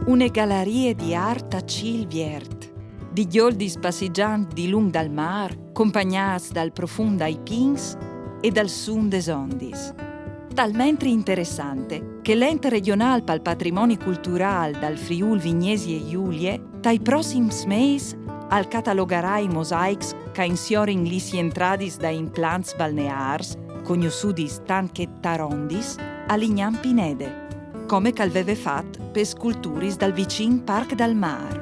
Une gallerie di art a ciel viert, di gioldis passeggianti di lung dal mar, accompagnati dal profumo dai pins e dal suon des ondis. Talmente interessante che l'ente regionale pal patrimonio culturale dal Friul Vignesi e Giulie, dai prossimi mesi al catalogherà i mosaics che insiorin lis entradis da implants balnears, conosciuti tant che tarondis, a Lignan Pinede, come calveve fatto per sculturis dal vicin Parc dal Mar.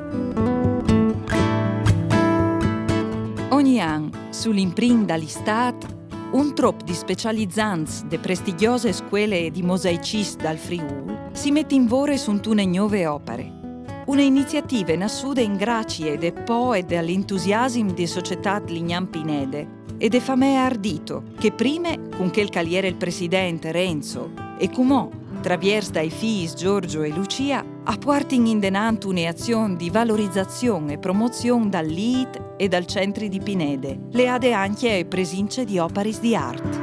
Ogni anno, sull'imprint dall'istat, un trop di specializzanti de prestigiose scuole di mosaicisti dal Friul si mette in vore su une nuove opere. Una iniziativa nascuda in grazie de po e dall'entusiasmo di società Lignan Pinede e de famè ardito, che prime, con quel caliere il presidente Renzo e cumò, traviers dai figli Giorgio e Lucia, a portin in denanto un'azione di valorizzazione e promozione dal LIT e dal centri di Pinede, le ade anche ai presince di operis di art.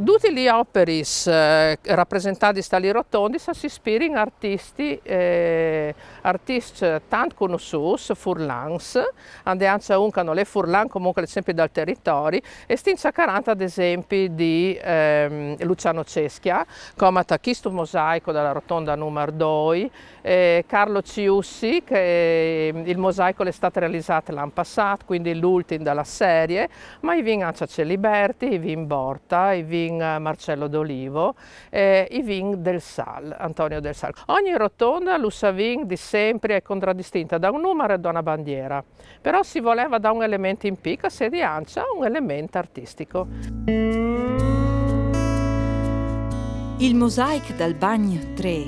Tutti gli operis rappresentati stali rotondi si ispirano artisti tanto conosciuti, furlans, anche uncano le furlan comunque sempre dal territorio, e stinza 40 ad esempio di Luciano Ceschia, come questo mosaico della rotonda numero 2, Carlo Ciussi, che il mosaico è stato realizzato l'anno passato, quindi l'ultimo della serie, ma i vin anche Celiberti, i vin Borta, i vin Marcello D'Olivo, i vin del Sal, Antonio del Sal. Ogni rotonda l'usa vin di sempre è contraddistinta da un numero e da una bandiera, però si voleva da un elemento in pica, se di ancia un elemento artistico. Il mosaico dal Bagn 3,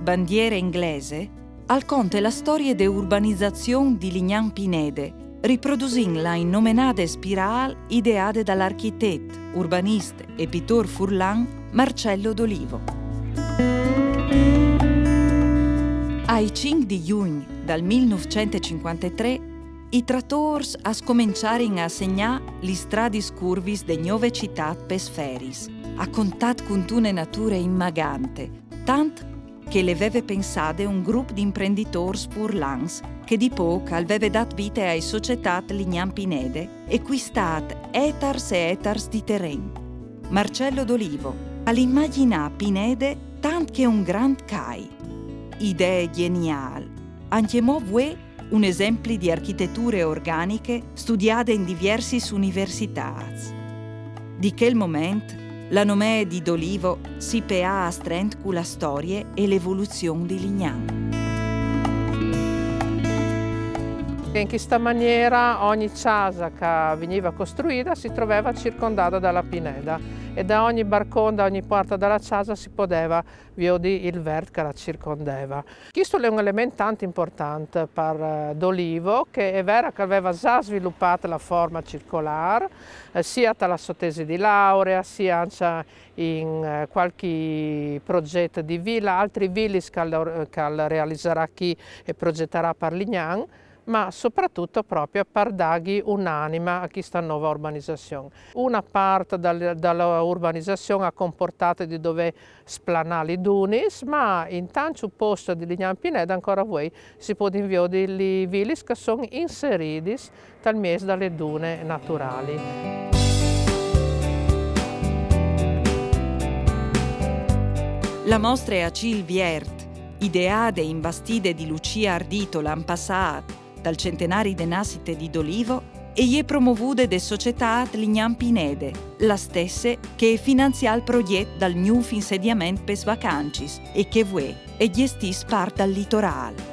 bandiera inglese, racconta la storia de urbanizzazione di Lignan Pinede, riproducendo la innomenata spirale ideata dall'architetto, urbanista e pittore furlan Marcello D'Olivo. Ai 5 di giugno del 1953, i trattori a scominciare a segnare le strade curvis de nuove città pesferis, a contatto con una natura immagante, tanto che le aveva pensate un gruppo di imprenditori furlans che di poco aveva dato vita ai società Lignan Pinede e acquistate etars e etars di terreno. Marcello D'Olivo all'immaginà Pinede tant che un grand cai. Idee geniali. Anche mo vuoi un esempio di architetture organiche studiate in diverse università. Di quel momento la nome di D'Olivo si pea a strent con la storia e l'evoluzione di Lignan. In questa maniera ogni casa che veniva costruita si trovava circondata dalla pineda e da ogni barcone, da ogni porta della casa si poteva vedere il verde che la circondava. Questo è un elemento tanto importante per D'Olivo, che è vero che aveva già sviluppato la forma circolare, sia dalla sua tesi di laurea, sia anche in qualche progetto di villa, altri villis che realizzerà chi e progetterà per Lignan, ma soprattutto proprio per dargli un'anima a questa nuova urbanizzazione. Una parte dalla urbanizzazione ha comportato di dover splanare i dunis, ma in tanto posto di Lignan Pinede ancora voi si può inviare i villis che sono inseriti dal mese dalle dune naturali. La mostra è a ciel viert, ideata e imbastita di Lucia Ardito l'anno passato, dal centenario de nascite di D'Olivo, e è promovuta da società Lignan Pinede, la stessa che finanzia il progetto dal nuovo insediamento per vacancis e che vuole e gestisce parte dal litorale.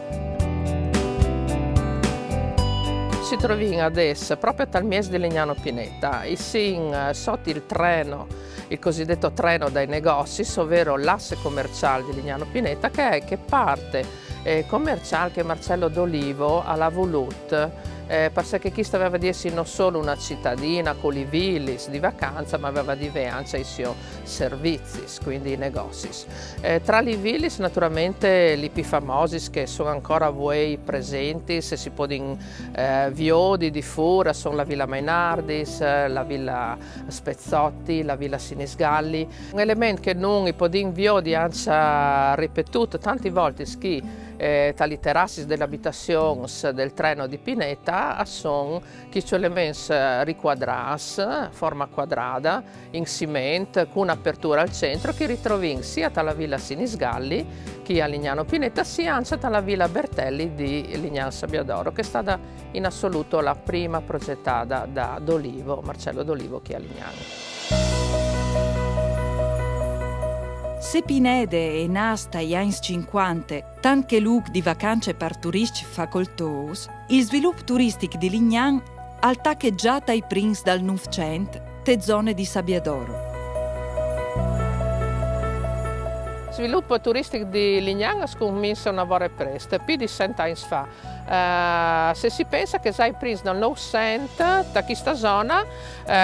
Si troviamo adesso proprio dal mese di Legnano Pineta, sotto il treno, il cosiddetto treno dai negozi, ovvero l'asse commerciale di Legnano Pineta, che parte commerciale che Marcello d'Olivo ha voluto perché questa aveva di essere non solo una cittadina con i villis di vacanza, ma aveva di anche i suoi servizi, quindi i negozi. Tra i villis naturalmente i più famosi che sono ancora voi presenti, se si può dire Viodi di Fura, sono la Villa Mainardis, la Villa Spezzotti, la Villa Sinisgalli. Un elemento che non i podin Viodi hanno ripetuto tante volte che tali terrassi delle abitazioni del treno di Pineta sono che ci elementi riquadrati, forma quadrata, in cemento, con un'apertura al centro che ritrovi sia dalla Villa Sinisgalli che a Lignano Pineta, sia anche dalla Villa Bertelli di Lignano Sabbiadoro, che è stata in assoluto la prima progettata da D'Olivo, Marcello d'Olivo, che a Lignano. Se Pinede è nata agli anni 50, tant che luogo di vacanze per turisti facoltosi, il sviluppo turistico di Lignan ha taccheggiato ai primi dal Novecento, te zone di Sabbiadoro. Il sviluppo turistico di Lignan comincia una volta presto, più di 100 anni fa. Se si pensa che sai prima nel Novecento, da questa zona,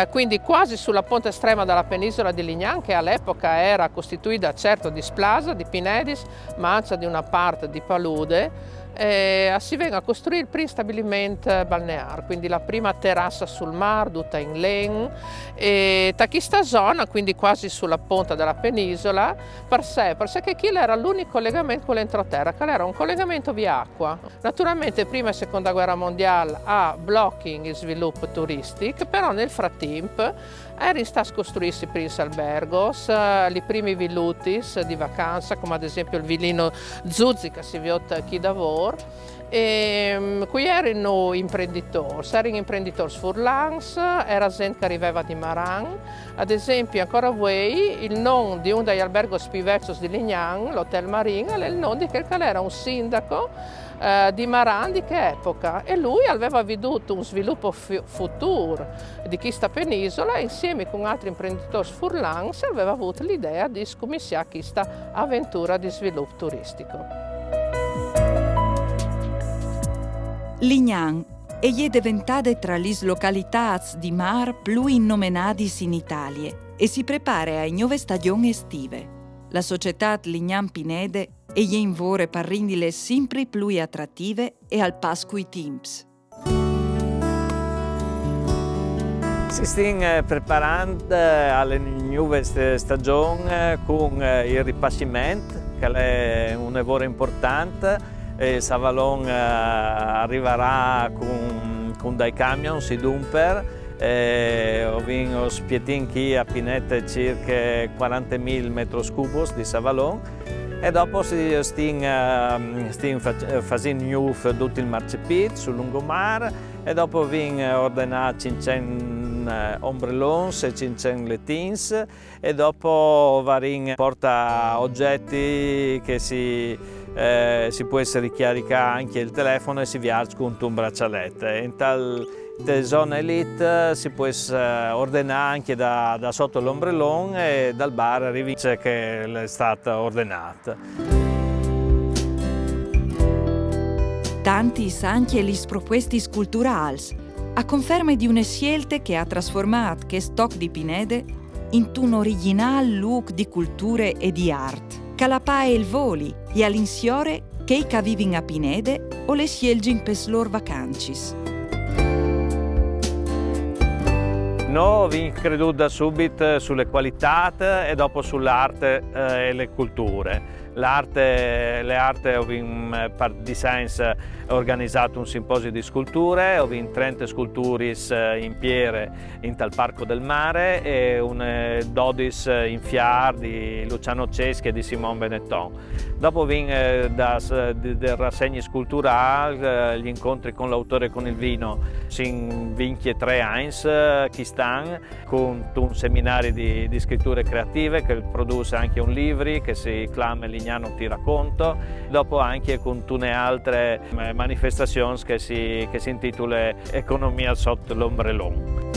quindi quasi sulla ponta estrema della penisola di Lignan, che all'epoca era costituita certo di Splasa, di Pinedis, ma anche di una parte di Palude, si venga a costruire il primo stabilimento balneare, quindi la prima terrazza sul mare, tutta in legno, e da questa zona, quindi quasi sulla ponta della penisola, perché quello era l'unico collegamento con l'entroterra, che era un collegamento via acqua. Naturalmente prima e seconda guerra mondiale ha bloccato il sviluppo turistico, però nel frattempo erano stati costruiti i primi alberghi, i primi villutis di vacanza, come ad esempio il villino Zuzzi che si vede qui da voi. E qui erano imprenditori furlans, era gente che arrivava di Maran. Ad esempio ancora voi il nome di uno degli alberghi più vecchi di Lignan, l'Hotel Marin, è il nome di quel che era un sindaco di Maran di che epoca, e lui aveva veduto un sviluppo futuro di questa penisola, insieme con altri imprenditori furlans aveva avuto l'idea di scominciare questa avventura di sviluppo turistico. Lignan è diventata tra le località di mare più innominate in Italia e si prepara ai nuove stagioni estive. La società Lignan Pinede è in vore per renderle sempre più attrattive e al passo coi temps. Si sta preparando alle nuove stagioni con il ripascimento, che è un lavoro importante. Savalon arriverà con dei camion, si dumper, ho spietin qui a Pinete circa 40.000 metri cubi di Savalon, e dopo si stiamo facendo tutto il marciapiede sul lungomare, e dopo vengono ordinati 500 ombrellons e 500 lettins, e dopo porta oggetti che si può ricaricare anche il telefono e si viaggia con un braccialetto. In tale zona elite si può ordinare anche da sotto l'ombrellon e dal bar arriva che è stata ordinata. Tanti anche le proposte culturali, a conferma di una scelta che ha trasformato che stock di Pinede in un originale look di culture e di arte. Calapà e il voli, e all'insiore che vivono a Pinede o le scelgono per le loro vacanze. Noi abbiamo creduto da subito sulle qualità e dopo sull'arte e le culture. Le arti abbiamo per design organizzato un simposio di sculture, abbiamo 30 sculture in pierre in tal Parco del Mare e un 12 in fiar di Luciano Ceschi e di Simone Benetton. Dopo abbiamo da rassegne sculturali, gli incontri con l'autore e con il vino, sin 23 anni che stanno, con un seminario di scritture creative che produce anche un libro che si chiama Lignano ti racconto, dopo anche con tune altre manifestazioni che si intitola Economia sotto l'ombrellon.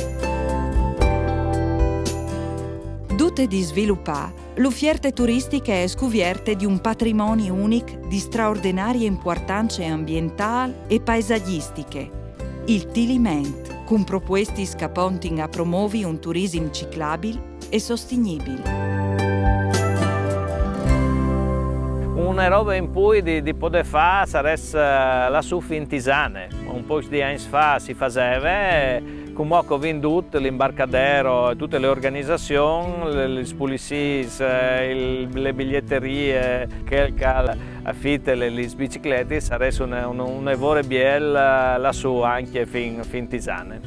tutte di sviluppare, l'offerta turistica è scouverte di un patrimonio unico di straordinaria importanza ambientale e paesaggistiche, il Tiliment, con proposte scaponti a promuovere un turismo ciclabile e sostenibile. Una roba in cui di poter fare sarebbe la suffi in Tisane. Un po' di anni fa si faceva, comunque ho venduto l'imbarcadero, tutte le organizzazioni, le spulisis, le biglietterie, che affitta le biciclette, sarebbe un evore biel lassù anche fin Tisane.